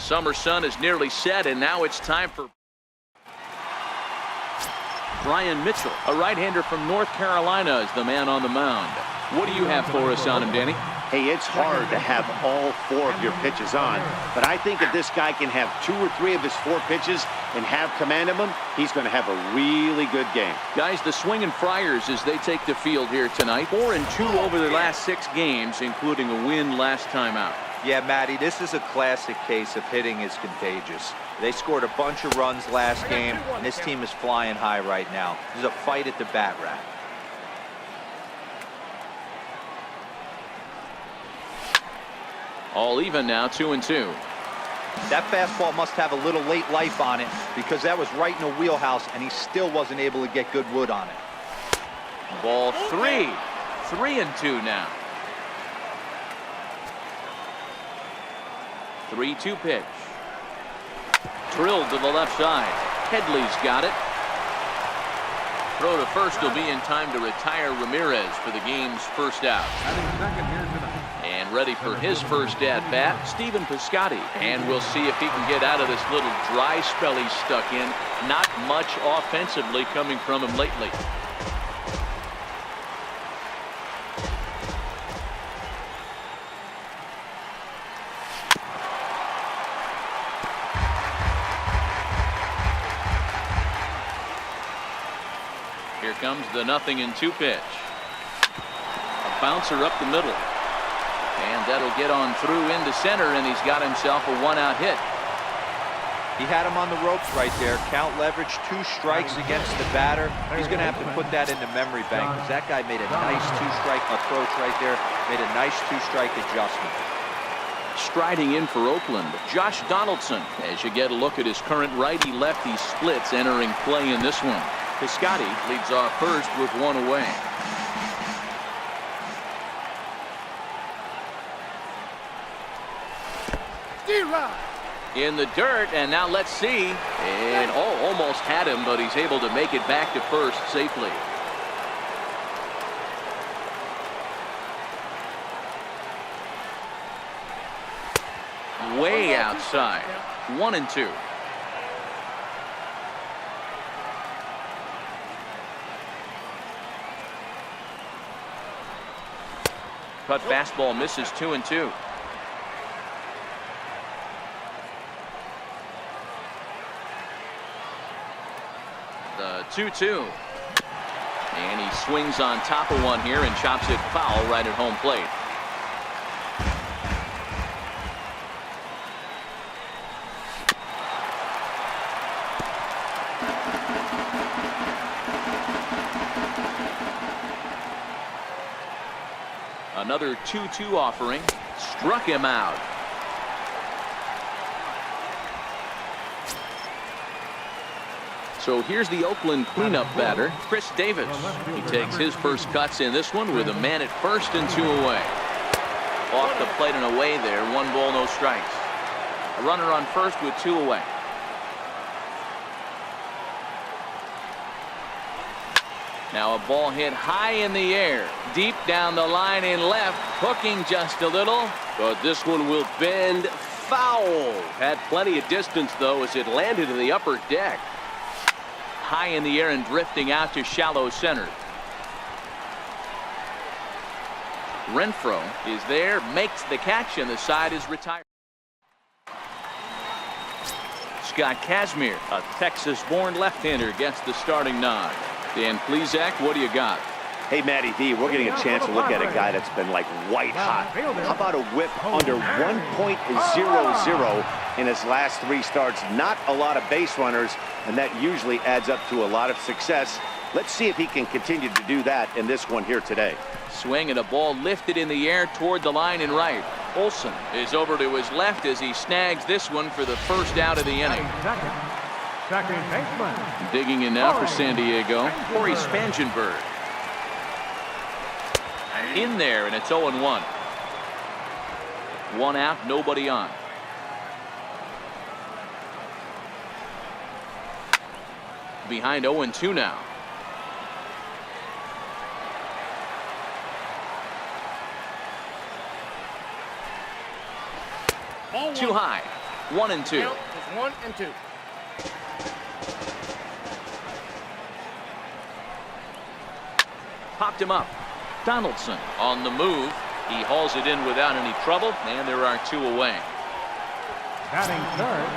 summer sun is nearly set, and now it's time for Brian Mitchell, a right-hander from North Carolina, is the man on the mound. What do you have for us on him, Danny? Hey, it's hard to have all 4 of your pitches on, but I think if this guy can have 2 or 3 of his 4 pitches and have command of them, he's going to have a really good game. Guys, the Swingin' Friars as they take the field here tonight. 4-2 over their last 6 games, including a win last time out. Yeah, Matty, this is a classic case of hitting is contagious. They scored a bunch of runs last game, and this team is flying high right now. There's a fight at the bat rack. All even now, 2-2. That fastball must have a little late life on it because that was right in the wheelhouse, and he still wasn't able to get good wood on it. Ball 3. 3-2 now. 3-2 pitch. Drilled to the left side. Headley's got it. Throw to first will be in time to retire Ramirez for the game's first out. And ready for his first at-bat, Stephen Piscotty. And we'll see if he can get out of this little dry spell he's stuck in. Not much offensively coming from him lately. Here comes the 0-2 pitch. A bouncer up the middle. And that'll get on through into center, and he's got himself a 1-out hit. He had him on the ropes right there. Count leverage, 2 strikes against the batter. He's going to have to put that into memory bank because that guy made a nice 2-strike approach right there. Made a nice 2-strike adjustment. Striding in for Oakland, Josh Donaldson. As you get a look at his current righty-lefty splits entering play in this one. Piscotty leads off first with 1 away. In the dirt, and now let's see. And almost had him, but he's able to make it back to first safely. Way outside. 1-2. Cut fastball misses. 2-2. The 2-2. And he swings on top of one here and chops it foul right at home plate. Another 2-2 offering. Struck him out. So here's the Oakland cleanup batter, Chris Davis. He takes his first cuts in this one with a man at first and 2 away. Off the plate and away there. 1 ball, no strikes. A runner on first with 2 away. Now a ball hit high in the air, deep down the line in left, hooking just a little, but this one will bend foul. Had plenty of distance though as it landed in the upper deck. High in the air and drifting out to shallow center. Renfroe is there, makes the catch, and the side is retired. Scott Kazmir, a Texas-born left-hander, gets the starting nod. Dan Plesac, what do you got? Hey, Matty D, we're getting a chance to look at a guy that's been like white hot. How about a whip under 1.00 in his last 3 starts? Not a lot of base runners, and that usually adds up to a lot of success. Let's see if he can continue to do that in this one here today. Swing and a ball lifted in the air toward the line and right. Olson is over to his left as he snags this one for the first out of the inning. Second baseman. Digging in now for San Diego, Corey Spangenberg. In there, and it's 0-1. 1 out, nobody on. Behind 0-2 now. Too high. 1-2. Count is 1-2. Popped him up. Donaldson on the move. He hauls it in without any trouble, and there are 2 away. Batting third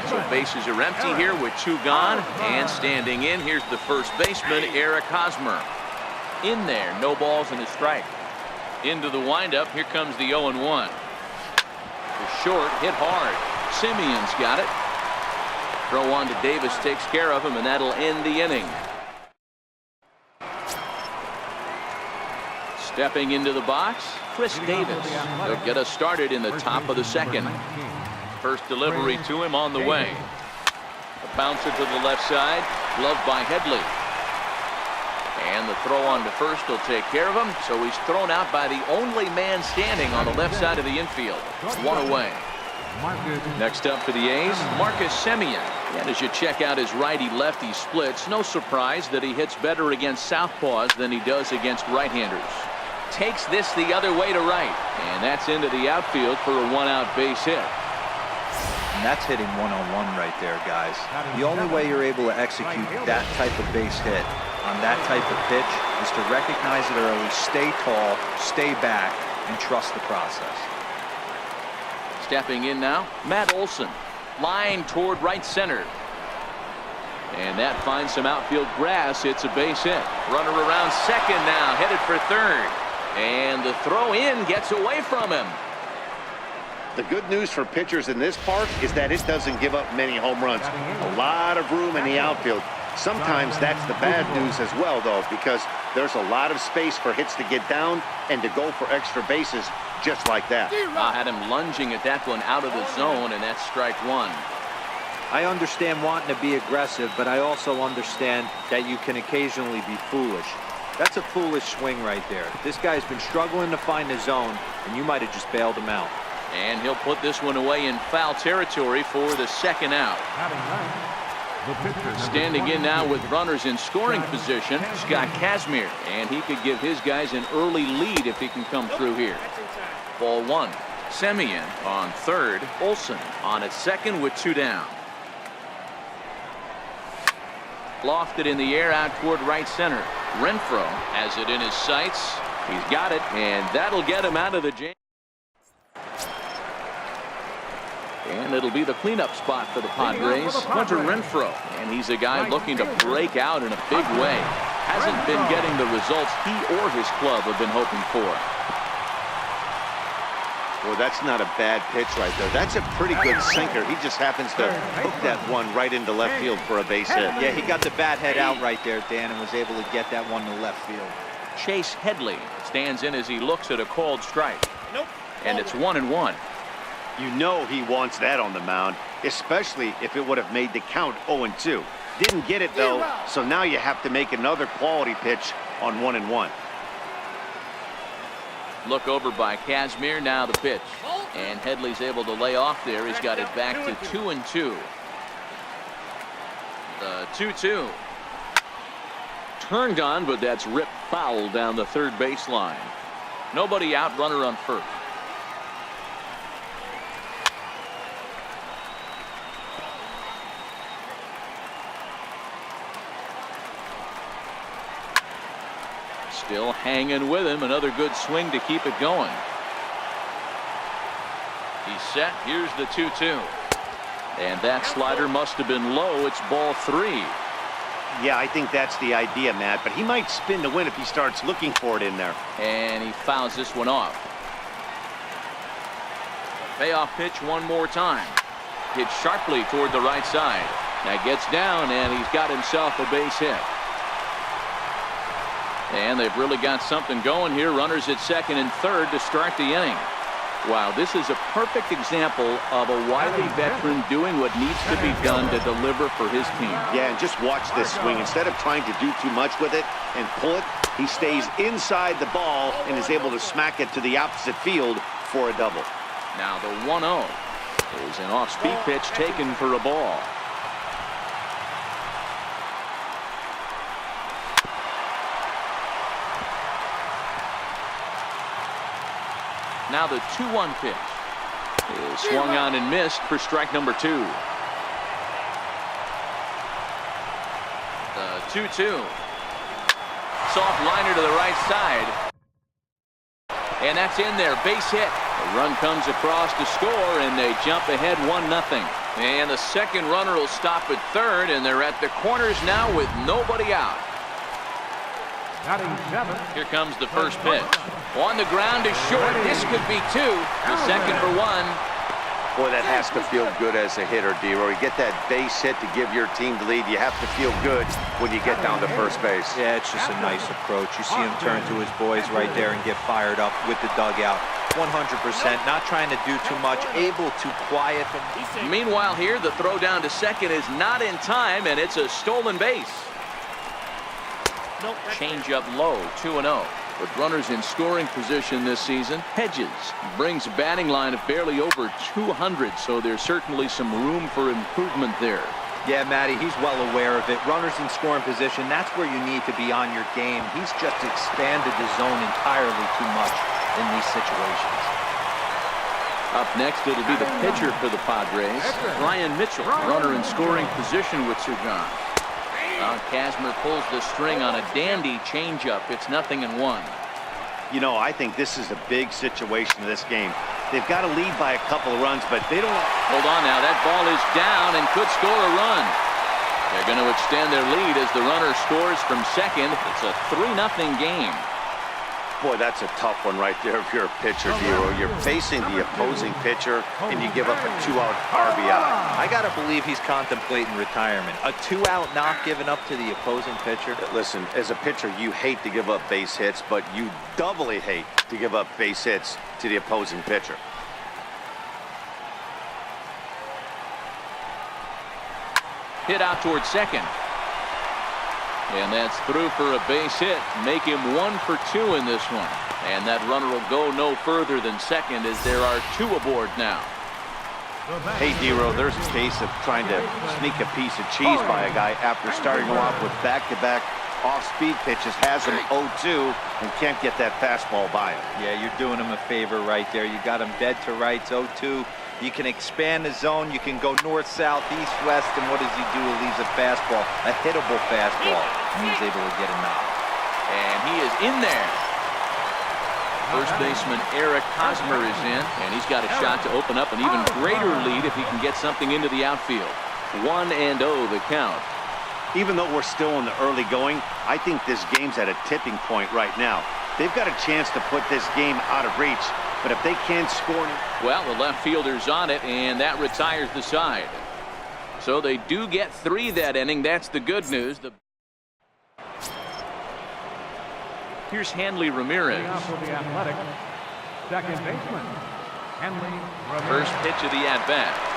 So baseman. bases are empty here with 2 gone, and standing in, here's the first baseman, Eric Hosmer. In there, no balls and a strike. Into the windup, here comes the 0-1. The short hit hard. Simeon's got it. Throw on to Davis takes care of him, and that'll end the inning. Stepping into the box, Chris Davis. He'll get us started in the top of the second. First delivery to him on the way. A bouncer to the left side, gloved by Headley. And the throw on to first will take care of him, so he's thrown out by the only man standing on the left side of the infield. 1 away. Next up for the A's, Marcus Semien. And as you check out his righty-lefty splits, no surprise that he hits better against southpaws than he does against right-handers. Takes this the other way to right, and that's into the outfield for a 1-out base hit. And that's hitting one-on-one right there, guys. The only way you're able to execute that type of base hit on that type of pitch is to recognize it early, stay tall, stay back, and trust the process. Stepping in now, Matt Olson. Line toward right center. And that finds some outfield grass. It's a base hit. Runner around second now, headed for third. And the throw in gets away from him. The good news for pitchers in this park is that it doesn't give up many home runs. A lot of room in the outfield. Sometimes that's the bad news as well, though, because there's a lot of space for hits to get down and to go for extra bases just like that. I had him lunging at that one out of the zone, and that's strike 1. I understand wanting to be aggressive, but I also understand that you can occasionally be foolish. That's a foolish swing right there. This guy's been struggling to find the zone, and you might have just bailed him out. And he'll put this one away in foul territory for the second out. Standing in now with runners in scoring position, Scott Kazmir, and he could give his guys an early lead if he can come through here. Ball 1. Semien on third. Olson on at second with 2 down. Lofted in the air out toward right center. Renfroe has it in his sights. He's got it, and that'll get him out of the jam. And it'll be the cleanup spot for the Padres. Hunter Renfroe, and he's a guy looking to break out in a big way. Hasn't been getting the results he or his club have been hoping for. Well, that's not a bad pitch right there. That's a pretty good sinker. He just happens to hook that one right into left field for a base hit. Yeah, he got the bat head out right there, Dan, and was able to get that one to left field. Chase Headley stands in as he looks at a called strike. And it's 1-1. You know he wants that on the mound, especially if it would have made the count 0-2. Didn't get it, though, so now you have to make another quality pitch on 1-1. Look over by Kazmir, now the pitch. And Headley's able to lay off there. He's got it back to 2-2. The 2-2. Turned on, but that's ripped foul down the third baseline. Nobody out, runner on first. Still hanging with him. Another good swing to keep it going. He's set. Here's the 2-2. And that slider must have been low. It's ball 3. Yeah, I think that's the idea, Matt. But he might spin to win if he starts looking for it in there. And he fouls this one off. Payoff pitch one more time. Hit sharply toward the right side. That gets down, and he's got himself a base hit. And they've really got something going here. Runners at second and third to start the inning. Wow, this is a perfect example of a wily veteran doing what needs to be done to deliver for his team. Yeah, and just watch this swing. Instead of trying to do too much with it and pull it, he stays inside the ball and is able to smack it to the opposite field for a double. Now the 1-0 is an off-speed pitch taken for a ball. Now the 2-1 pitch. is swung on and missed for strike number 2. The 2-2. Soft liner to the right side. And that's in there. Base hit. The run comes across to score, and they jump ahead 1-0. And the second runner will stop at third, and they're at the corners now with nobody out. Here comes the first pitch. On the ground is short. This could be 2. The second for 1. Boy, that has to feel good as a hitter, D-Roy. You get that base hit to give your team the lead. You have to feel good when you get down to first base. Yeah, it's just a nice approach. You see him turn to his boys right there and get fired up with the dugout. 100%, not trying to do too much, able to quiet them. Meanwhile here, the throw down to second is not in time, and it's a stolen base. Change up low, 2-0. With runners in scoring position this season, Hedges brings a batting line of barely over 200, so there's certainly some room for improvement there. Yeah, Matty, he's well aware of it. Runners in scoring position, that's where you need to be on your game. He's just expanded the zone entirely too much in these situations. Up next, it'll be the pitcher for the Padres, Ryan Mitchell. Runner in scoring position with Sir John. Kazmir pulls the string on a dandy changeup. It's 0-1. You know, I think this is a big situation in this game. They've got to lead by a couple of runs, but they don't... Hold on now. That ball is down and could score a run. They're going to extend their lead as the runner scores from second. It's a 3-0 game. Boy, that's a tough one right there if you're a pitcher, D-Roy. You're facing the opposing pitcher, and you give up a 2-out RBI. I got to believe he's contemplating retirement. A 2-out knock given up to the opposing pitcher. Listen, as a pitcher, you hate to give up base hits, but you doubly hate to give up base hits to the opposing pitcher. Hit out towards second. And that's through for a base hit. Make him 1 for 2 in this one. And that runner will go no further than second as there are 2 aboard now. Hey, D-Roy, there's a case of trying to sneak a piece of cheese by a guy after starting off with back-to-back off-speed pitches, has him 0-2, and can't get that fastball by him. Yeah, you're doing him a favor right there. You got him dead to rights, 0-2. You can expand the zone. You can go north, south, east, west, and what does he do? He leaves a fastball, a hittable fastball, and he's able to get a knock. And he is in there. First baseman Eric Hosmer is in, and he's got a shot to open up an even greater lead if he can get something into the outfield. 1-0 the count. Even though we're still in the early going, I think this game's at a tipping point right now. They've got a chance to put this game out of reach, but if they can't score... Well, the left fielder's on it, and that retires the side. So they do get 3 that inning. That's the good news. Here's Hanley Ramirez. Second baseman, Hanley Ramirez. First pitch of the at-bat.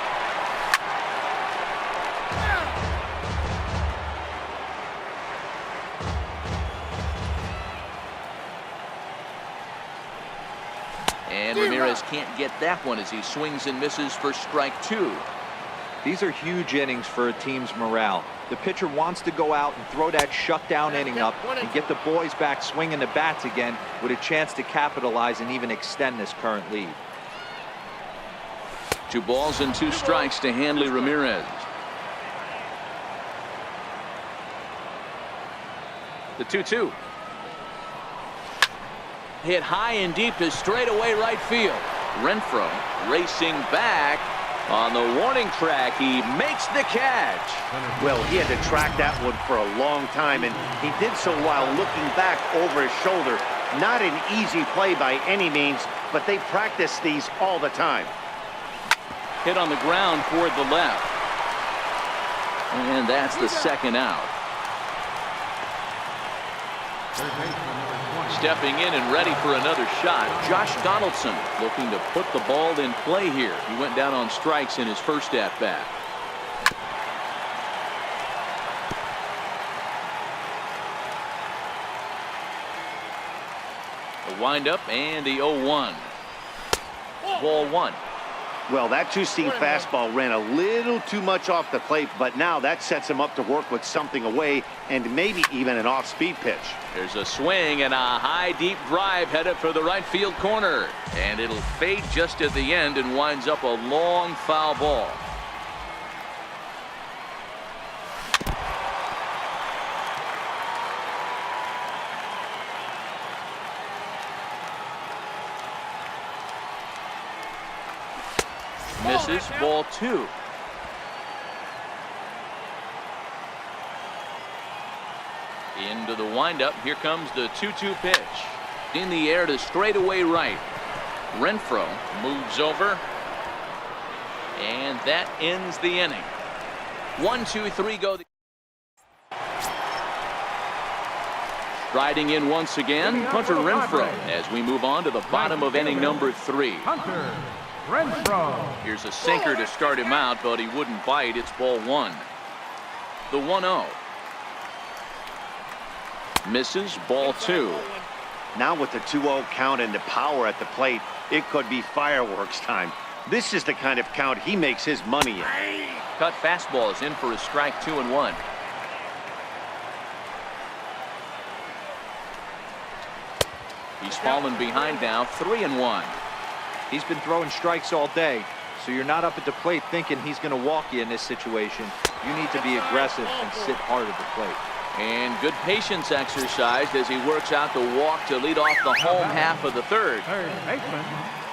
And Ramirez can't get that one as he swings and misses for strike 2. These are huge innings for a team's morale. The pitcher wants to go out and throw that shutdown inning up and get the boys back swinging the bats again with a chance to capitalize and even extend this current lead. 2 balls and 2 strikes to Hanley Ramirez. The 2-2. Hit high and deep to straightaway right field. Renfroe racing back on the warning track. He makes the catch. Well, he had to track that one for a long time, and he did so while looking back over his shoulder. Not an easy play by any means, but they practice these all the time. Hit on the ground toward the left. And that's the second out. Stepping in and ready for another shot, Josh Donaldson looking to put the ball in play here. He went down on strikes in his first at-bat. The windup and the 0-1. Ball 1. Well, that two-seam fastball ran a little too much off the plate, but now that sets him up to work with something away and maybe even an off-speed pitch. There's a swing and a high, deep drive headed for the right field corner. And it'll fade just at the end and winds up a long foul ball. Misses, ball 2. Into the windup. Here comes the 2-2 pitch. In the air to straightaway right. Renfroe moves over. And that ends the inning. 1, 2, 3 go. Striding in once again, Hunter Renfroe as we move on to the bottom of inning number 3. Hunter Renfroe. Here's a sinker to start him out, but he wouldn't bite. It's ball 1. The 1-0. Misses, ball 2. Now with the 2-0 count and the power at the plate, it could be fireworks time. This is the kind of count he makes his money in. Cut fastball is in for a strike, 2-1. He's fallen behind now, 3-1. He's been throwing strikes all day, so you're not up at the plate thinking he's going to walk you in this situation. You need to be aggressive and sit hard at the plate. And good patience exercised as he works out the walk to lead off the home half of the third. Third baseman.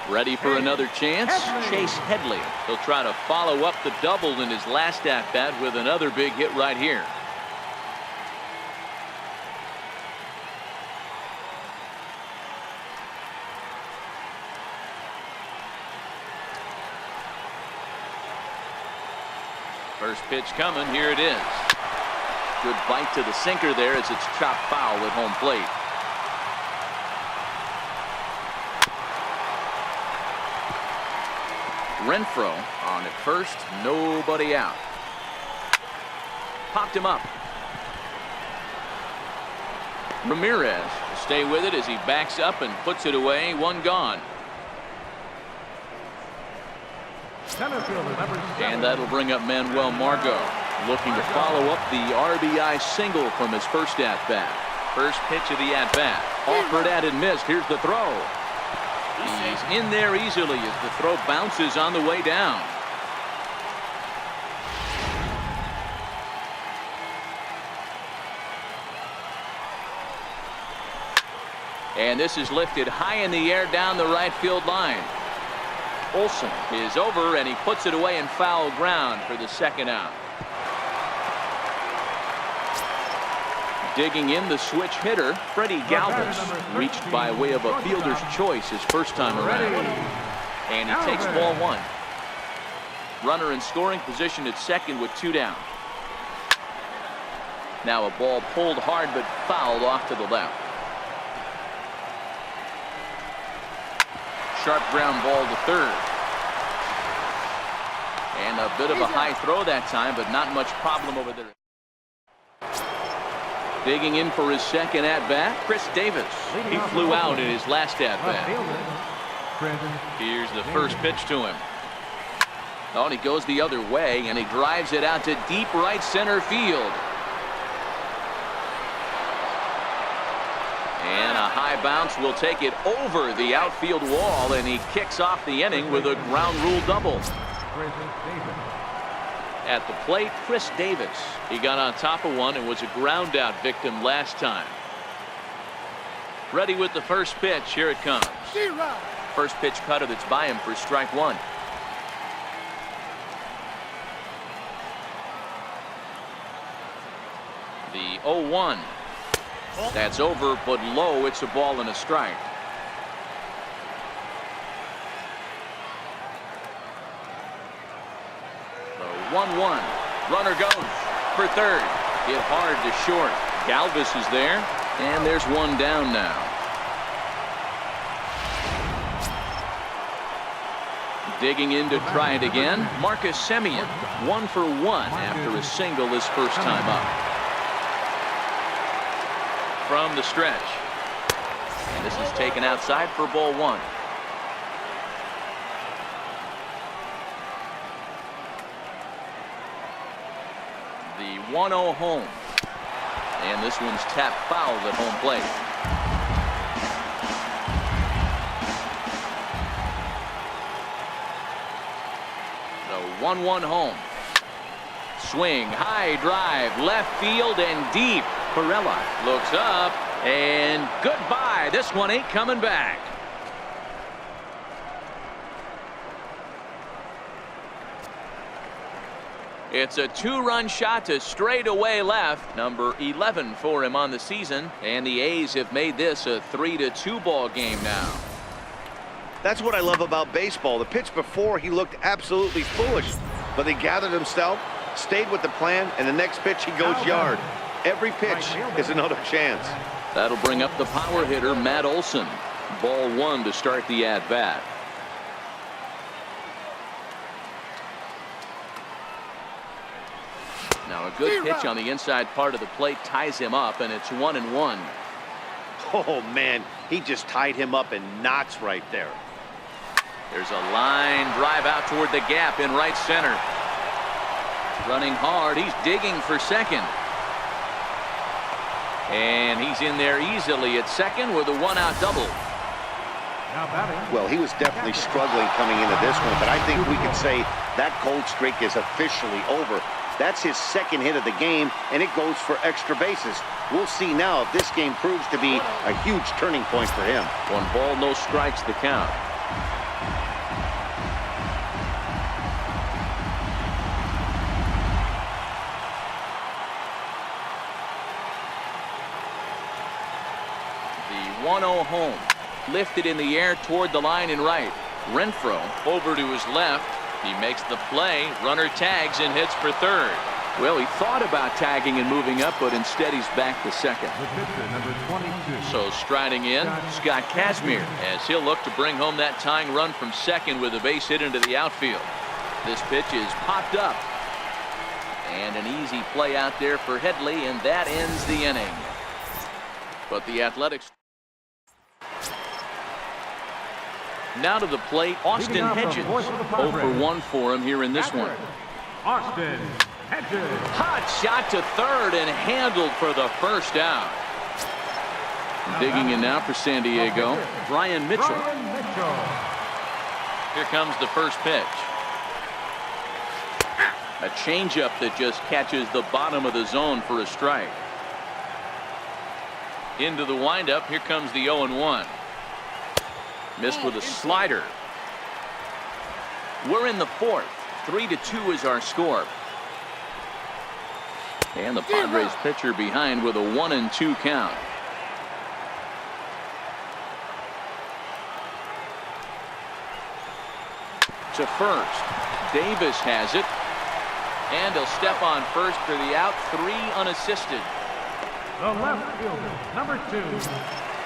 Ready for another chance? Chase Headley. He'll try to follow up the double in his last at-bat with another big hit right here. First pitch coming. Here it is. Good bite to the sinker there as it's chopped foul at home plate. Renfroe on at first, nobody out. Popped him up. Ramirez will stay with it as he backs up and puts it away. 1 gone. Center fielder number 7. And that'll bring up Manuel Margot, looking to follow up the RBI single from his first at-bat. First pitch of the at-bat. Offered at and missed. Here's the throw. He's in there easily as the throw bounces on the way down. And this is lifted high in the air down the right field line. Olsen is over and he puts it away in foul ground for the second out. Digging in the switch hitter, Freddie Galvis, reached by way of a fielder's choice his first time around. And he takes ball 1. Runner in scoring position at second with 2 down. Now a ball pulled hard but fouled off to the left. Sharp ground ball to third. And a bit of a high throw that time, but not much problem over there. Digging in for his second at-bat, Chris Davis. He flew out in his last at-bat. Here's the first pitch to him. Oh, and he goes the other way, and he drives it out to deep right center field. And a high bounce will take it over the outfield wall, and he kicks off the inning with a ground rule double. At the plate, Chris Davis. He got on top of one and was a ground out victim last time. Ready with the first pitch. Here it comes. First pitch cutter that's by him for strike 1. The 0-1. That's over but low. It's a ball and a strike. The 1-1. Runner goes for third. Hit hard to short. Galvis is there, and there's one down now. Digging in to try it again, Marcus Semien. 1 for 1 after a single his first time up. From the stretch. And this is taken outside for ball 1. 1-0 home. And this one's tapped foul at home plate. The 1-1 home. Swing, high drive, left field and deep. Perella looks up and goodbye. This one ain't coming back. It's a 2-run shot to straightaway left. Number 11 for him on the season. And the A's have made this a 3-2 ball game now. That's what I love about baseball. The pitch before, he looked absolutely foolish. But they gathered himself, stayed with the plan, and the next pitch he goes yard. Every pitch is another chance. That'll bring up the power hitter, Matt Olson. Ball 1 to start the at-bat. Now a good pitch on the inside part of the plate ties him up, and it's 1-1. Oh, man, he just tied him up in knots right there. There's a line drive out toward the gap in right center. Running hard, he's digging for second. And he's in there easily at second with a 1-out double. Well, he was definitely struggling coming into this one, but I think we can say that cold streak is officially over. That's his second hit of the game, and it goes for extra bases. We'll see now if this game proves to be a huge turning point for him. 1 ball, no strikes, the count. The 1-0 home. Lifted in the air toward the line and right. Renfroe over to his left. He makes the play. Runner tags and hits for third. Well, he thought about tagging and moving up, but instead he's back to second. Number 22. So striding in, Scott Kazmir, as he'll look to bring home that tying run from second with a base hit into the outfield. This pitch is popped up. And an easy play out there for Headley, and that ends the inning. But the Athletics. Now to the plate, Austin Hedges. 0 for 1 for him here in this one. Austin Hedges. Hot shot to third and handled for the first out. Digging in now for San Diego, Brian Mitchell. Here comes the first pitch. A changeup that just catches the bottom of the zone for a strike. Into the windup, here comes the 0-1. Missed with a slider. We're in the fourth. 3-2 is our score. And the Padres pitcher behind with a 1-2 count. To first. Davis has it. And he'll step on first for the out. 3 unassisted. The left fielder, number 2,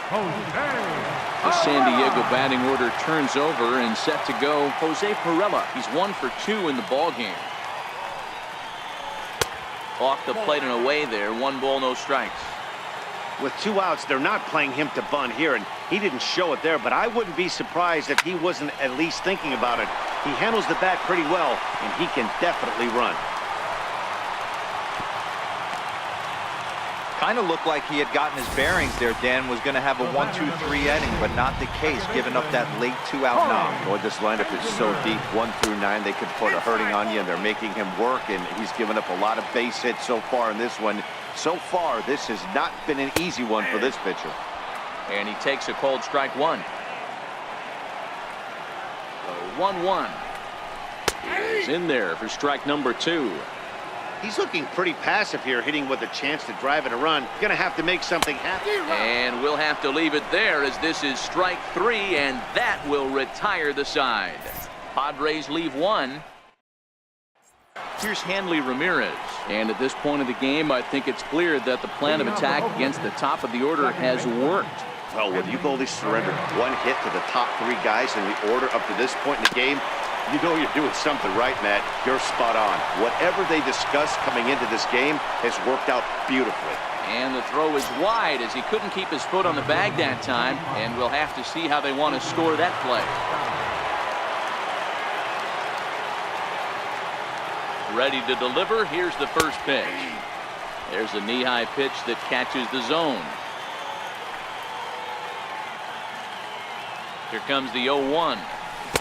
Jose. The San Diego batting order turns over and set to go. Jose Perella. He's 1 for 2 in the ball game. Off the plate and away there. 1 ball, no strikes. With 2 outs, they're not playing him to bunt here, and he didn't show it there, but I wouldn't be surprised if he wasn't at least thinking about it. He handles the bat pretty well, and he can definitely run. Kind of looked like he had gotten his bearings there. Dan was going to have a 1-2-3 inning, but not the case, giving up that late 2-out knock. Boy, this lineup is so deep. 1 through 9, they could put a hurting on you, and they're making him work, and he's given up a lot of base hits so far in this one. So far, this has not been an easy one for this pitcher. And he takes a cold strike 1. The 1-1 is in there for strike number 2. He's looking pretty passive here, hitting with a chance to drive in a run. Gonna have to make something happen. And we'll have to leave it there, as this is strike 3, and that will retire the side. Padres leave 1. Here's Hanley Ramirez. And at this point of the game, I think it's clear that the plan of attack against the top of the order has worked. Well, when you've only surrendered 1 hit to the top 3 guys in the order up to this point in the game, you know you're doing something right, Matt. You're spot on. Whatever they discussed coming into this game has worked out beautifully. And the throw is wide, as he couldn't keep his foot on the bag that time, and we'll have to see how they want to score that play. Ready to deliver. Here's the first pitch. There's a knee-high pitch that catches the zone. Here comes the 0-1.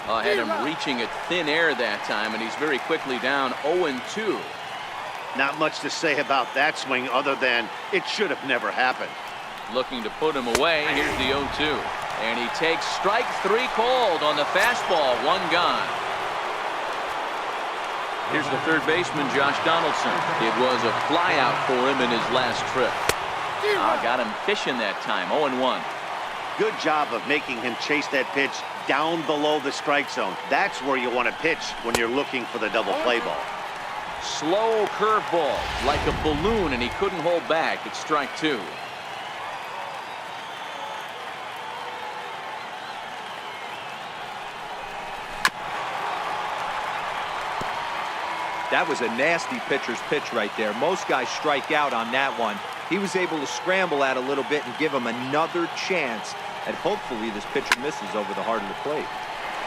Had him reaching at thin air that time, and he's very quickly down 0-2. Not much to say about that swing other than it should have never happened. Looking to put him away. Here's the 0-2. And he takes strike 3 called on the fastball. 1 gone. Here's the third baseman, Josh Donaldson. It was a flyout for him in his last trip. Got him fishing that time. 0-1. Good job of making him chase that pitch down below the strike zone. That's where you want to pitch when you're looking for the double play ball. Slow curveball, like a balloon, and he couldn't hold back. It's strike 2. That was a nasty pitcher's pitch right there. Most guys strike out on that one. He was able to scramble at a little bit and give him another chance. And hopefully this pitcher misses over the heart of the plate.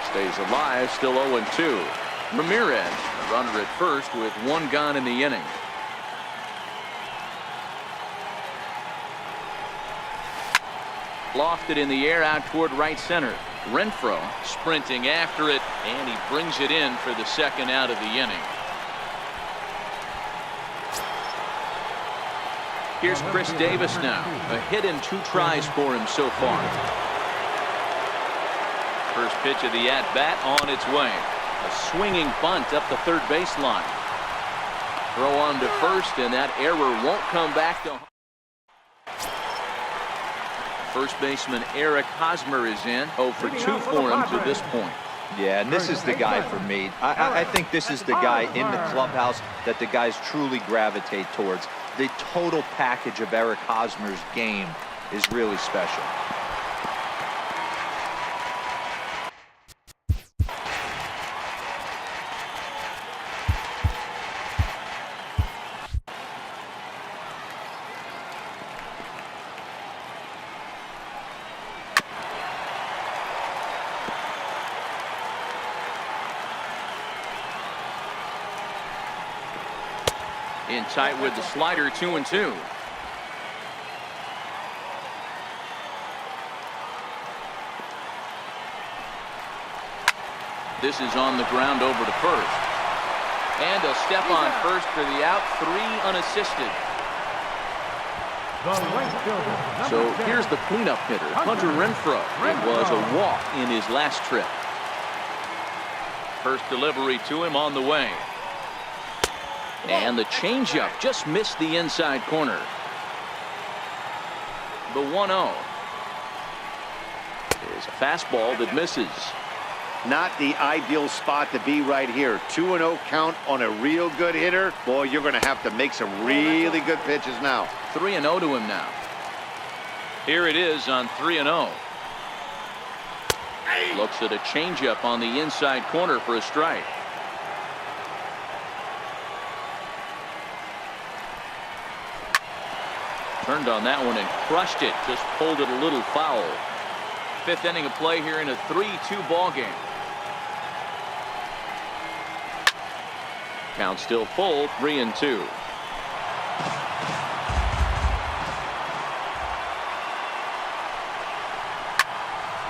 Stays alive, still 0-2. Ramirez, a runner at first with 1 gone in the inning. Lofted in the air out toward right center. Renfroe sprinting after it, and he brings it in for the 2nd out of the inning. Here's Chris Davis now. A hit and 2 tries for him so far. First pitch of the at-bat on its way. A swinging bunt up the third baseline. Throw on to first, and that error won't come back to home. First baseman Eric Hosmer is in. 0 for 2 for him to this point. Yeah, and this is the guy for me. I think this is the guy in the clubhouse that the guys truly gravitate towards. The total package of Eric Hosmer's game is really special. In tight with the slider, 2-2. This is on the ground over to first. And a step on first for the out, 3 unassisted. So here's the cleanup hitter, Hunter Renfroe. It was a walk in his last trip. First delivery to him on the way. And the changeup just missed the inside corner. The 1-0 is a fastball that misses. Not the ideal spot to be right here. 2-0 count on a real good hitter. Boy, you're going to have to make some really good pitches now. 3-0 to him now. Here it is on 3-0. Looks at a changeup on the inside corner for a strike. Turned on that one and crushed it. Just pulled it a little foul. 5th inning of play here in a 3-2 ball game. Count still full, 3-2.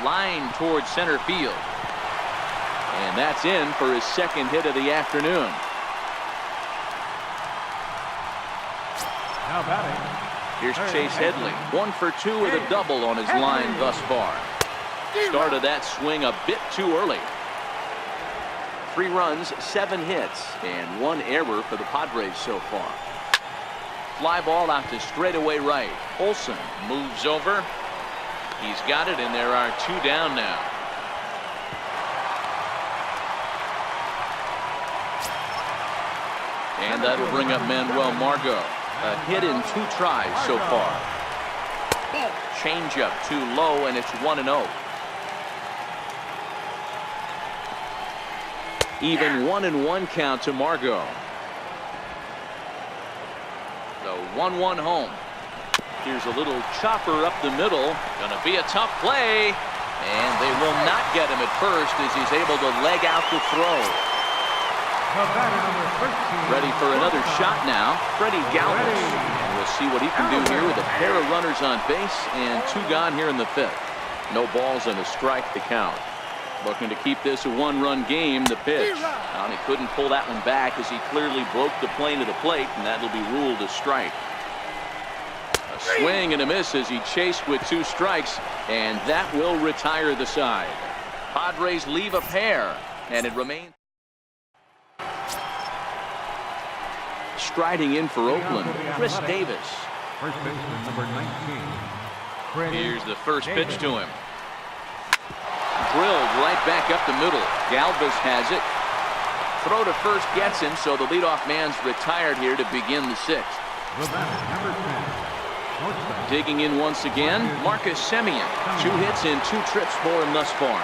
Line towards center field. And that's in for his 2nd hit of the afternoon. Now batting. Here's Chase Headley. 1 for 2 with a double on his line thus far. Started that swing a bit too early. 3 runs, 7 hits, and 1 error for the Padres so far. Fly ball out to straightaway right. Olsen moves over. He's got it, and there are 2 down now. And that'll bring up Manuel Margot. A hit in 2 tries so far. Changeup too low, and it's 1-0. Even 1-1 count to Margot. The 1-1 home. Here's a little chopper up the middle. Gonna be a tough play. And they will not get him at first as he's able to leg out the throw. Ready for another shot now, Freddie Galvis. We'll see what he can do here with a pair of runners on base and 2 gone here in the 5th. No balls and a strike to count. Looking to keep this a 1-run game. The pitch. And he couldn't pull that one back as he clearly broke the plane of the plate, and that'll be ruled a strike. A swing and a miss as he chased with 2 strikes, and that will retire the side. Padres leave a pair, and it remains. Striding in for Oakland, Chris Davis. First baseman, number 19. Here's the first pitch to him. Drilled right back up the middle. Galvis has it. Throw to first gets him, so the leadoff man's retired here to begin the 6th. Number 10. Digging in once again, Marcus Semien. 2 hits and 2 trips for him thus far.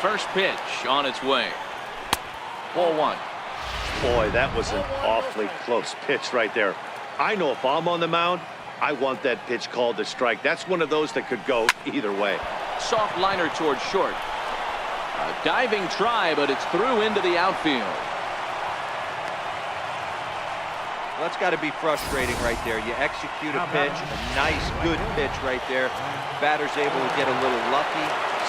First pitch on its way. Ball 1. Boy, that was an awfully close pitch right there. I know if I'm on the mound, I want that pitch called a strike. That's one of those that could go either way. Soft liner towards short. A diving try, but it's through into the outfield. That's got to be frustrating right there. You execute a pitch, a nice, good pitch right there. Batter's able to get a little lucky.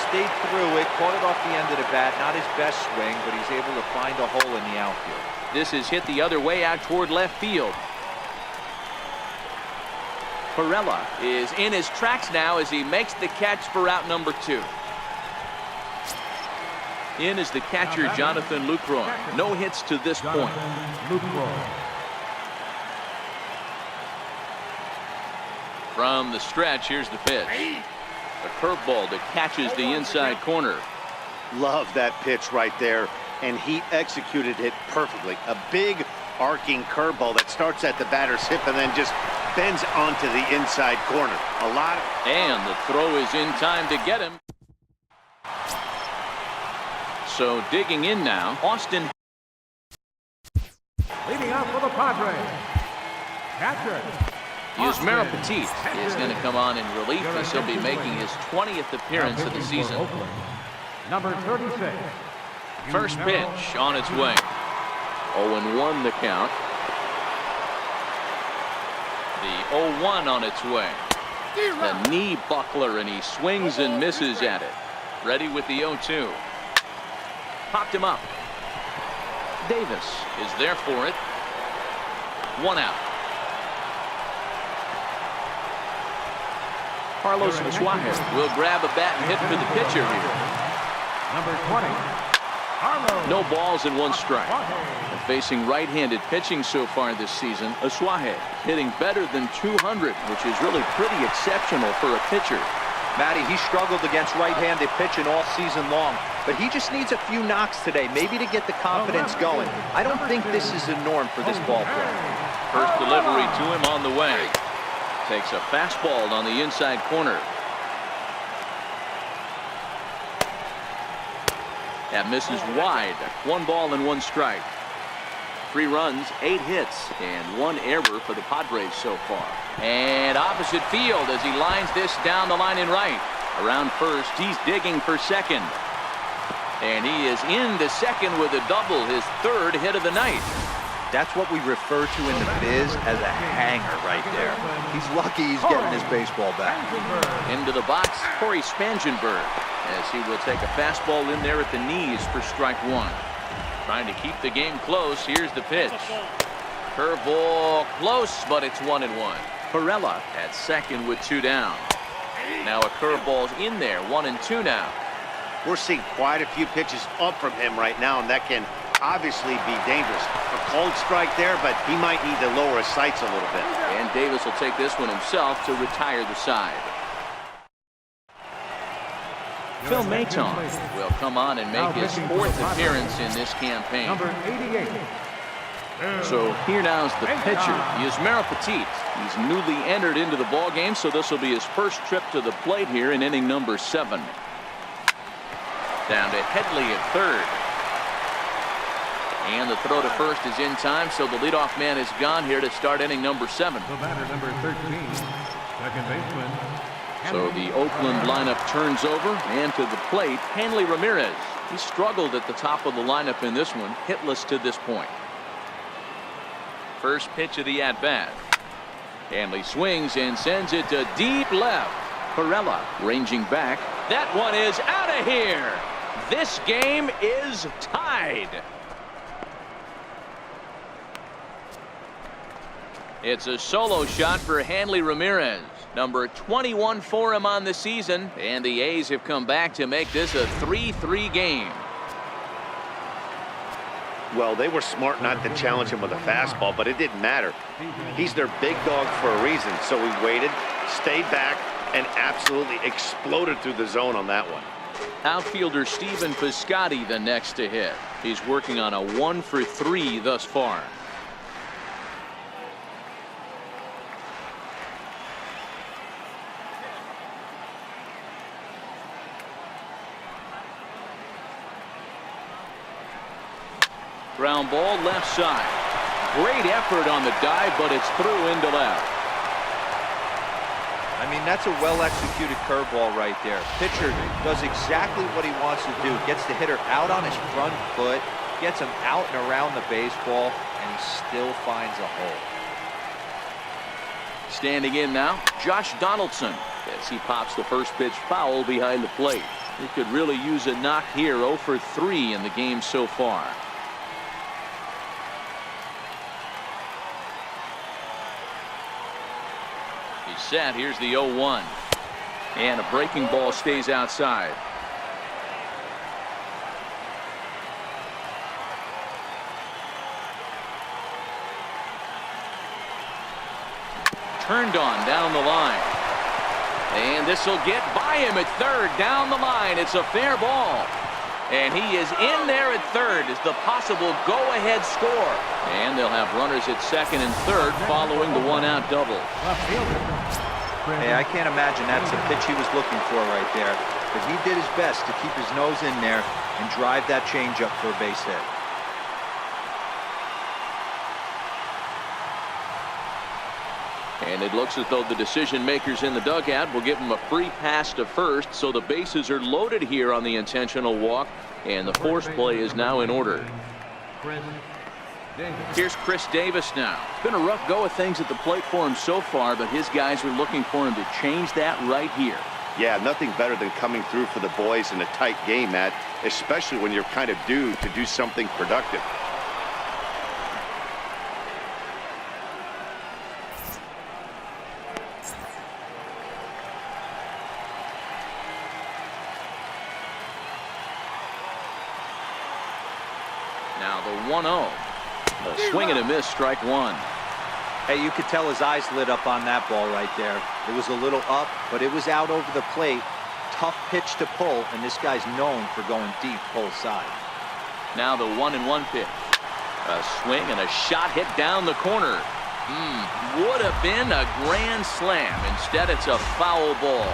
Stayed through it, caught it off the end of the bat. Not his best swing, but he's able to find a hole in the outfield. This is hit the other way out toward left field. Perella is in his tracks now as he makes the catch for out number 2. In is the catcher, Jonathan Lucroy. No hits to this point. From the stretch, here's the pitch. A curveball that catches the inside corner. Love that pitch right there, and he executed it perfectly. A big arcing curveball that starts at the batter's hip and then just bends onto the inside corner. And the throw is in time to get him. So digging in now, Austin. Leading up for the Padres, catcher. Yusmeiro Petit is going to come on in relief as he'll be making his 20th appearance of the season. Number 36. First pitch on its way. 0-1 the count. The 0-1 on its way. The knee buckler, and he swings and misses at it. Ready with the 0-2. Popped him up. Davis is there for it. 1 out. Carlos Suárez will grab a bat and hit for the pitcher here. Number 20. Carlos. No balls and 1 strike. And facing right-handed pitching so far this season, Suárez hitting better than 200, which is really pretty exceptional for a pitcher. Matty, he struggled against right-handed pitching all season long, but he just needs a few knocks today, maybe to get the confidence going. I don't think this is the norm for this ball player. First delivery to him on the way. Takes a fastball on the inside corner. That misses wide. 1 ball and 1 strike. 3 runs, 8 hits, and 1 error for the Padres so far. And opposite field as he lines this down the line in right. Around first, he's digging for second. And he is into second with a double, his 3rd hit of the night. That's what we refer to in the biz as a hanger right there. He's lucky he's getting his baseball back. Into the box, Corey Spangenberg, as he will take a fastball in there at the knees for strike 1. Trying to keep the game close. Here's the pitch. Curveball close, but it's 1-1. Perella at second with 2 down. Now a curveball's in there, 1-2 now. We're seeing quite a few pitches up from him right now, and that can obviously be dangerous. A cold strike there, but he might need to lower his sights a little bit. And Davis will take this one himself to retire the side. Phil Maton will come on and make his 4th appearance in this campaign. Number 88. So here now's the pitcher, Yusmeiro Petit. He's newly entered into the ball game, so this will be his first trip to the plate here in inning number 7. Down to Headley at 3rd. And the throw to first is in time, so the leadoff man is gone here to start inning number 7. The batter, number 13, second baseman. So the Oakland lineup turns over, and to the plate, Hanley Ramirez. He struggled at the top of the lineup in this one, hitless to this point. First pitch of the at-bat. Hanley swings and sends it to deep left. Perella ranging back. That one is out of here. This game is tied. It's a solo shot for Hanley Ramirez. Number 21 for him on the season. And the A's have come back to make this a 3-3 game. Well, they were smart not to challenge him with a fastball, but it didn't matter. He's their big dog for a reason. So he waited, stayed back, and absolutely exploded through the zone on that one. Outfielder Stephen Piscotty the next to hit. He's working on a 1-for-3 thus far. Ground ball left side. Great effort on the dive, but it's through into left. I mean, that's a well-executed curveball right there. Pitcher does exactly what he wants to do. Gets the hitter out on his front foot, gets him out and around the baseball, and he still finds a hole. Standing in now, Josh Donaldson, as he pops the first pitch foul behind the plate. He could really use a knock here. 0-for-3 in the game so far. He's set. Here's the 0-1. And a breaking ball stays outside. Turned on down the line. And this will get by him at third down the line. It's a fair ball. And he is in there at third as the possible go-ahead score. And they'll have runners at second and third following the one-out double. Hey, I can't imagine that's the pitch he was looking for right there. But he did his best to keep his nose in there and drive that changeup for a base hit. And it looks as though the decision makers in the dugout will give him a free pass to first, so the bases are loaded here on the intentional walk, and the force play is now in order. Here's Chris Davis now. It's been a rough go of things at the plate for him so far, but his guys are looking for him to change that right here. Yeah, nothing better than coming through for the boys in a tight game, Matt, especially when you're kind of due to do something productive. Now the 1-0. A swing and a miss, strike one. Hey, you could tell his eyes lit up on that ball right there. It was a little up, but it was out over the plate. Tough pitch to pull, and this guy's known for going deep pull side. Now the 1-1 pitch. A swing and a shot hit down the corner. Would have been a grand slam. Instead, it's a foul ball.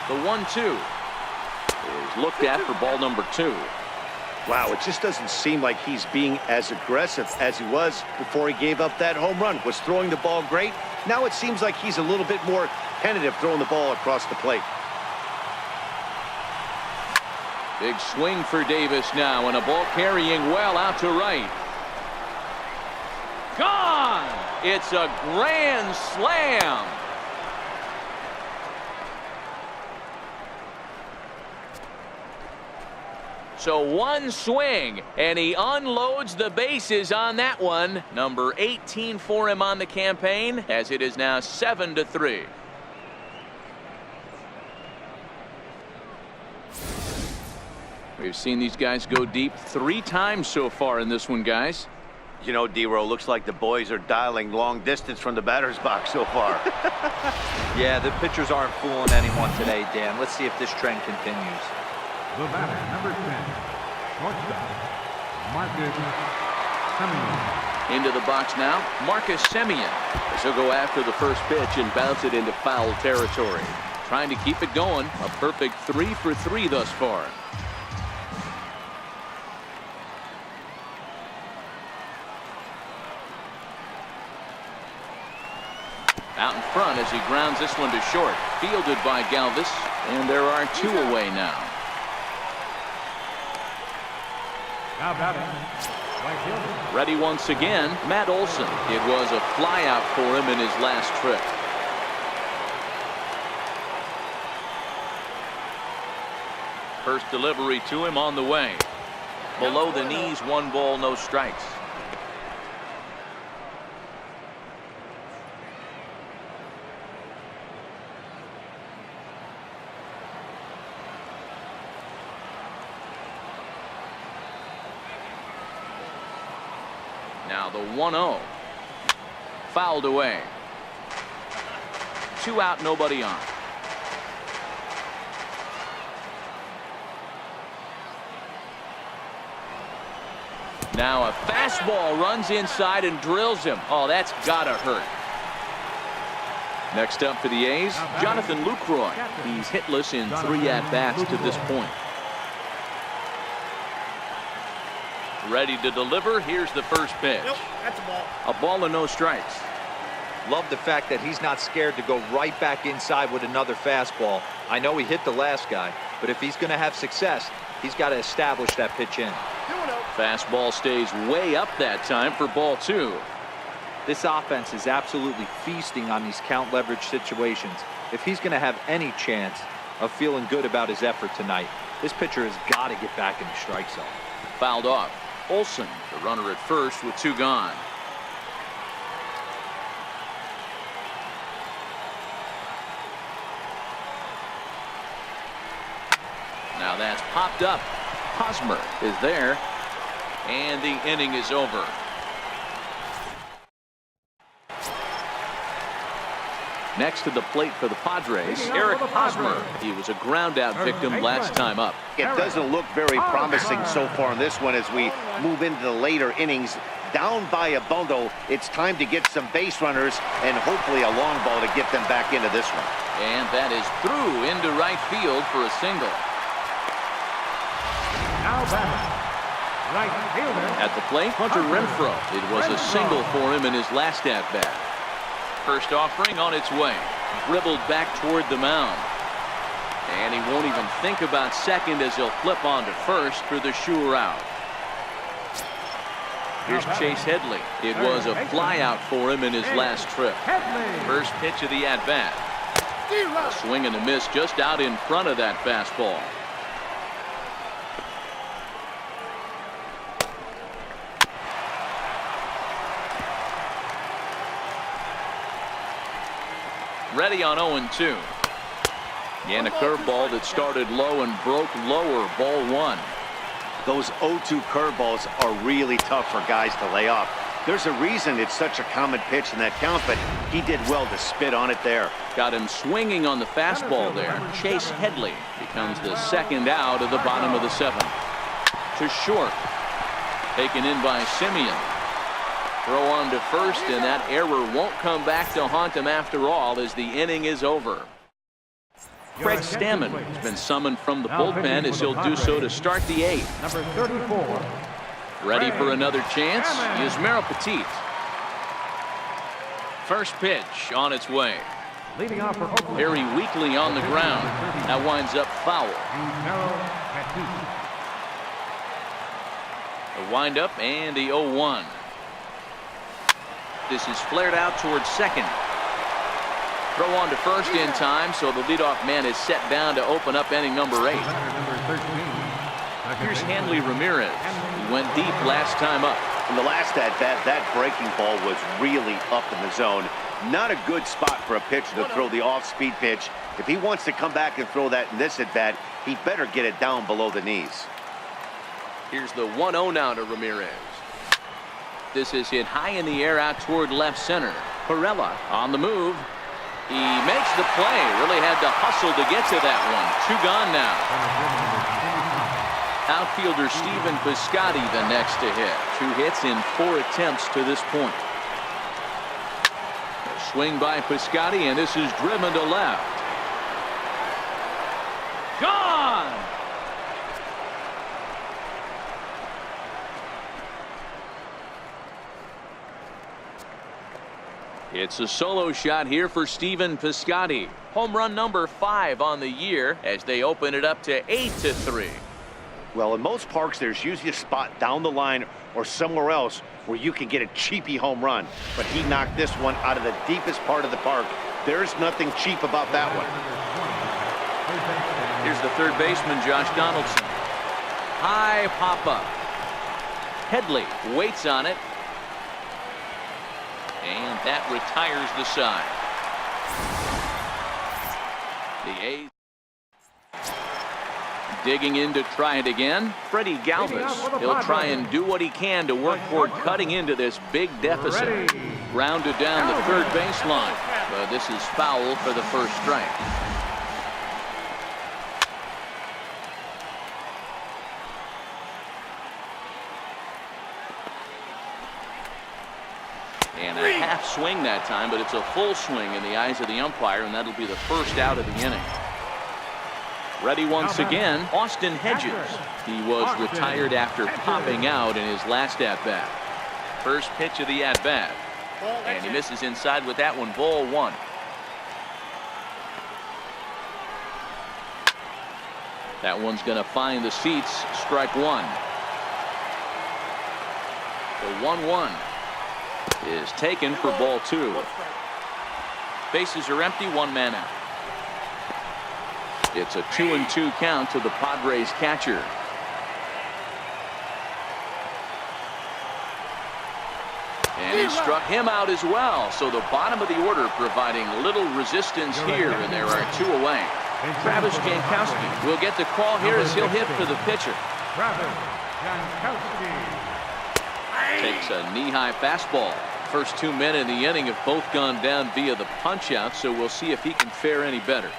The 1-2 is looked at for ball number 2. Wow, it just doesn't seem like he's being as aggressive as he was before he gave up that home run. Was throwing the ball great. Now it seems like he's a little bit more tentative throwing the ball across the plate. Big swing for Davis now, and a ball carrying well out to right. Gone! It's a grand slam. So one swing, and he unloads the bases on that one. Number 18 for him on the campaign, as it is now 7-3. We've seen these guys go deep 3 times so far in this one, guys. You know, D-Row, looks like the boys are dialing long distance from the batter's box so far. Yeah, the pitchers aren't fooling anyone today, Dan. Let's see if this trend continues. The batter, number 10, shortstop, Marcus Semien. Into the box now, Marcus Semien. As he'll go after the first pitch and bounce it into foul territory. Trying to keep it going. A perfect 3 for 3 thus far. Out in front as he grounds this one to short. Fielded by Galvis, and there are 2 away now. Now batting, Right fielder. Ready once again, Matt Olson. It was a flyout for him in his last trip. First delivery to him on the way. Below the knees, 1 ball, no strikes. Now the 1-0. Fouled away. 2 out, nobody on. Now a fastball runs inside and drills him. Oh, that's gotta hurt. Next up for the A's, Jonathan Lucroy. He's hitless in 3 at-bats to this point. Ready to deliver. Here's the first pitch. Nope, that's a ball. A ball and no strikes. Love the fact that he's not scared to go right back inside with another fastball. I know he hit the last guy, but if he's going to have success, he's got to establish that pitch in. Fastball stays way up that time for ball 2. This offense is absolutely feasting on these count leverage situations. If he's going to have any chance of feeling good about his effort tonight, this pitcher has got to get back in the strike zone. Fouled off. Olson, the runner at first with 2 gone. Now that's popped up. Hosmer is there, and the inning is over. Next to the plate for the Padres, Eric Hosmer. He was a ground out victim last time up. It doesn't look very promising so far in this one as we move into the later innings. Down by a bundle, it's time to get some base runners and hopefully a long ball to get them back into this one. And that is through into right field for a single. Now batter. Right fielder. At the plate, Hunter Renfroe. It was a single for him in his last at-bat. First offering on its way. Dribbled back toward the mound. And he won't even think about second as he'll flip on to first for the sure out. Here's Chase Headley. It was a flyout for him in his last trip. First pitch of the at-bat. A swing and a miss just out in front of that fastball. Ready on 0-2. And a curveball that started low and broke lower, ball 1. Those 0-2 curveballs are really tough for guys to lay off. There's a reason it's such a common pitch in that count, but he did well to spit on it there. Got him swinging on the fastball there. Chase Headley becomes the second out of the bottom of the 7th. To short. Taken in by Simeon. Throw on to first, and that error won't come back to haunt him after all as the inning is over. Craig Stammen has been summoned from the bullpen as he'll do so to start the 8th. Number 34. Ready for another chance? Yusmeiro Petit. First pitch on its way. Leading off for Oakland. Very weakly on the ground. That winds up foul. The windup and the 0-1. This is flared out towards second. Throw on to first in time, so the leadoff man is set down to open up inning number 8. Here's Hanley Ramirez. He went deep last time up. In the last at-bat, that breaking ball was really up in the zone. Not a good spot for a pitcher to throw the off-speed pitch. If he wants to come back and throw that in this at-bat, he better get it down below the knees. Here's the 1-0 now to Ramirez. This is hit high in the air out toward left center. Perella on the move. He makes the play. Really had to hustle to get to that one. 2 gone now. Outfielder Stephen Piscotty the next to hit. 2 hits in 4 attempts to this point. A swing by Piscotty, and this is driven to left. Gone! It's a solo shot here for Stephen Piscotty. Home run number 5 on the year as they open it up to 8-3. Well, in most parks, there's usually a spot down the line or somewhere else where you can get a cheapy home run. But he knocked this one out of the deepest part of the park. There's nothing cheap about that one. Here's the third baseman, Josh Donaldson. High pop-up. Headley waits on it. And that retires the side. The A's digging in to try it again. Freddie Galvis. He'll try and do what he can to work toward cutting into this big deficit. Grounded down the third baseline. But this is foul for the first strike. And a half swing that time, but it's a full swing in the eyes of the umpire, and that'll be the first out of the inning. Ready once again, Austin Hedges. He was retired after popping out in his last at-bat. First pitch of the at-bat. And he misses inside with that one, ball one. That one's going to find the seats, strike one. The 1-1 is taken for ball two. Bases are empty, one man out. It's a 2-2 count to the Padres catcher. And he struck him out as well. So the bottom of the order providing little resistance here, and there are two away. Travis Jankowski will get the call here as he'll hit for the pitcher. Travis Jankowski. Takes a knee-high fastball. First 2 men in the inning have both gone down via the punch-out, so we'll see if he can fare any better.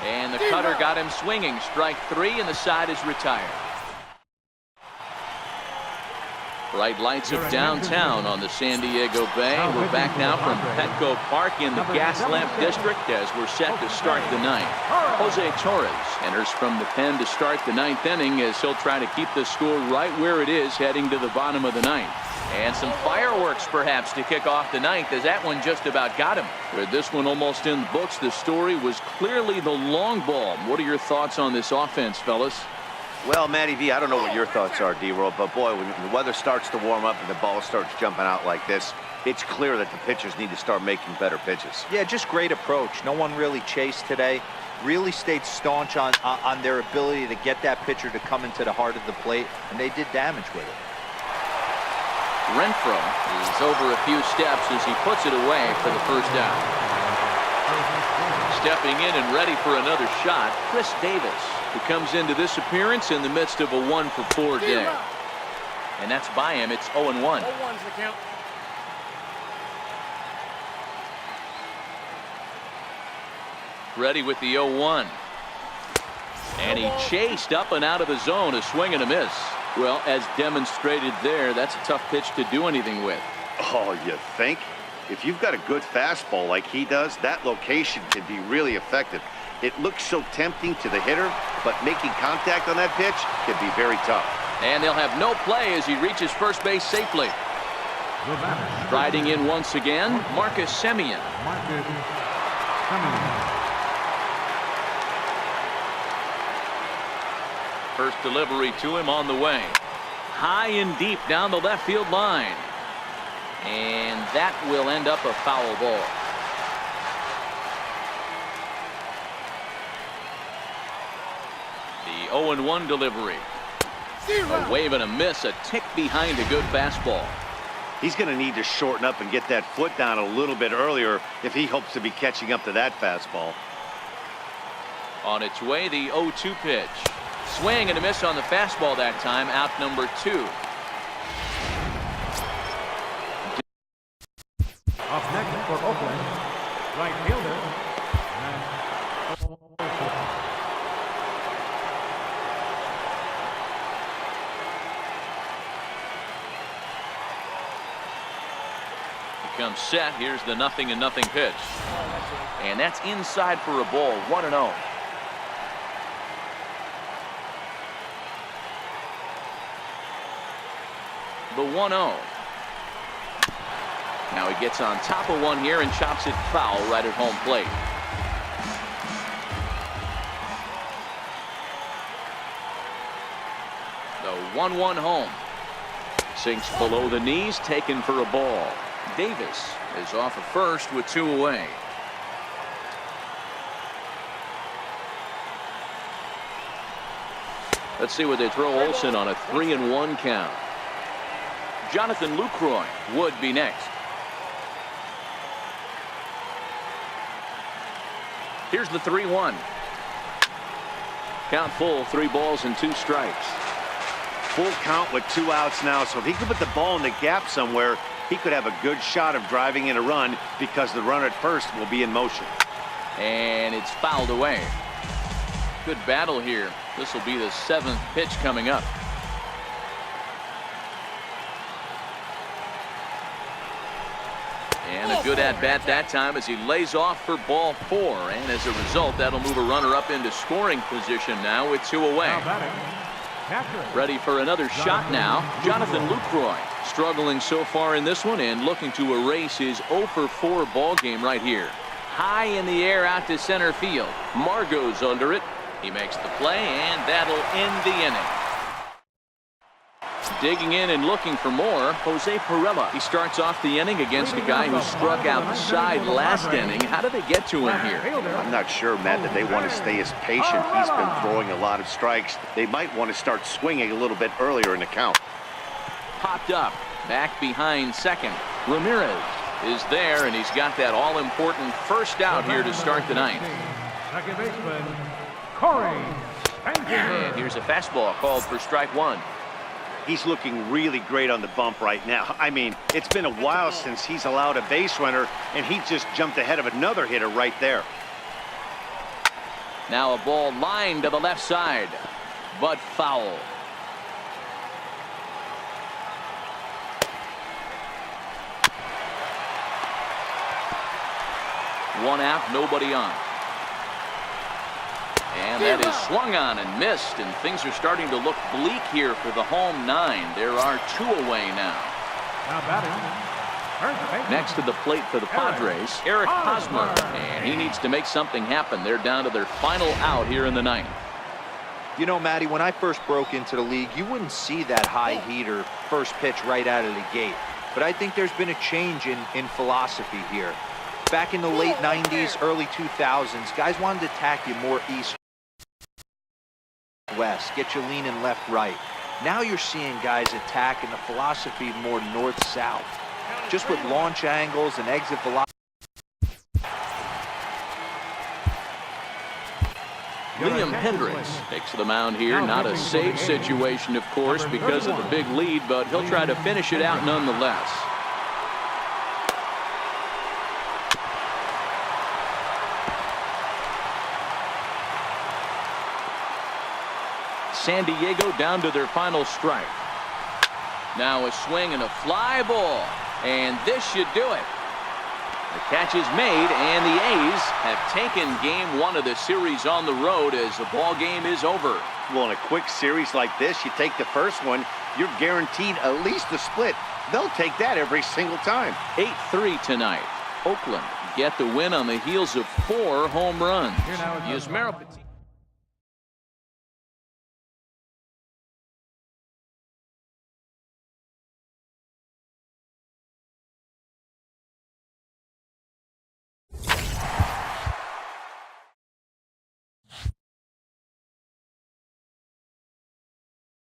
And the cutter got him swinging. Strike three, and the side is retired. Bright lights of downtown on the San Diego Bay. We're back now from Petco Park in the Gas Lamp District as we're set to start the ninth. Jose Torres enters from the pen to start the ninth inning as he'll try to keep the score right where it is heading to the bottom of the ninth. And some fireworks perhaps to kick off the ninth, as that one just about got him. With this one almost in the books, the story was clearly the long ball. What are your thoughts on this offense, fellas? Well, Matty V, I don't know what your thoughts are, D-Roll, but boy, when the weather starts to warm up and the ball starts jumping out like this, it's clear that the pitchers need to start making better pitches. Yeah, just great approach. No one really chased today. Really stayed staunch on their ability to get that pitcher to come into the heart of the plate, and they did damage with it. Renfroe is over a few steps as he puts it away for the first out. Stepping in and ready for another shot, Chris Davis, who comes into this appearance in the midst of a 1-for-4 day. And that's by him. It's 0-1. 0-1's the count. Ready with the 0-1. And he chased up and out of the zone, a swing and a miss. Well, as demonstrated there, that's a tough pitch to do anything with. Oh, you think? If you've got a good fastball like he does, that location can be really effective. It looks so tempting to the hitter, but making contact on that pitch can be very tough. And they'll have no play as he reaches first base safely. Riding in once again, Marcus Semien. First delivery to him on the way. High and deep down the left field line. And that will end up a foul ball. The 0-1 delivery. A wave and a miss, a tick behind a good fastball. He's going to need to shorten up and get that foot down a little bit earlier if he hopes to be catching up to that fastball. On its way, the 0-2 pitch. Swing and a miss on the fastball that time, out number 2. Up next for Oakland, right fielder. Comes set. Here's the 0-0 pitch. And that's inside for a ball. 1-0. The 1-0. Now he gets on top of one here and chops it foul right at home plate. 1-1 home. Sinks below the knees, taken for a ball. Davis is off of first with 2 away. Let's see what they throw Olsen on a 3-1 count. Jonathan Lucroy would be next. Here's the 3-1. Count full, 3 balls and 2 strikes. Full count with 2 outs now, so if he could put the ball in the gap somewhere, he could have a good shot of driving in a run because the runner at first will be in motion. And it's fouled away. Good battle here. This will be the 7th pitch coming up. And a good at-bat that time as he lays off for ball 4. And as a result, that'll move a runner up into scoring position now with 2 away. Ready for another shot now. Jonathan Lucroy struggling so far in this one and looking to erase his 0-for-4 ball game right here. High in the air out to center field. Margot's under it. He makes the play, and that'll end the inning. Digging in and looking for more, Jose Pirela. He starts off the inning against a guy who struck outside last inning. How did they get to him here? I'm not sure, Matt, that they want to stay as patient. He's been throwing a lot of strikes. They might want to start swinging a little bit earlier in the count. Popped up, back behind second. Ramirez is there, and he's got that all-important first out here to start the ninth. Second baseman, Corey. And here's a fastball called for strike 1. He's looking really great on the bump right now. I mean, it's been a while since he's allowed a base runner, and he just jumped ahead of another hitter right there. Now a ball lined to the left side, but foul. One out, nobody on. And that is swung on and missed, and things are starting to look bleak here for the home 9. There are 2 away now. Now batting. Next to the plate for the Padres, Eric Hosmer, and he needs to make something happen. They're down to their final out here in the 9th. You know, Matty, when I first broke into the league, you wouldn't see that high heater first pitch right out of the gate. But I think there's been a change in philosophy here. Back in the late 90s, early 2000s, guys wanted to attack you more east west, get you leaning left right. Now you're seeing guys attack in the philosophy more north south, just with launch angles and exit velocity. Liam Hendricks takes the mound here. Not a safe situation, of course, because of the big lead, but he'll try to finish it out nonetheless. San Diego down to their final strike. Now a swing and a fly ball, and this should do it. The catch is made, and the A's have taken game 1 of the series on the road as the ball game is over. Well, in a quick series like this, you take the first one, you're guaranteed at least a split. They'll take that every single time. 8-3 tonight. Oakland get the win on the heels of 4 home runs.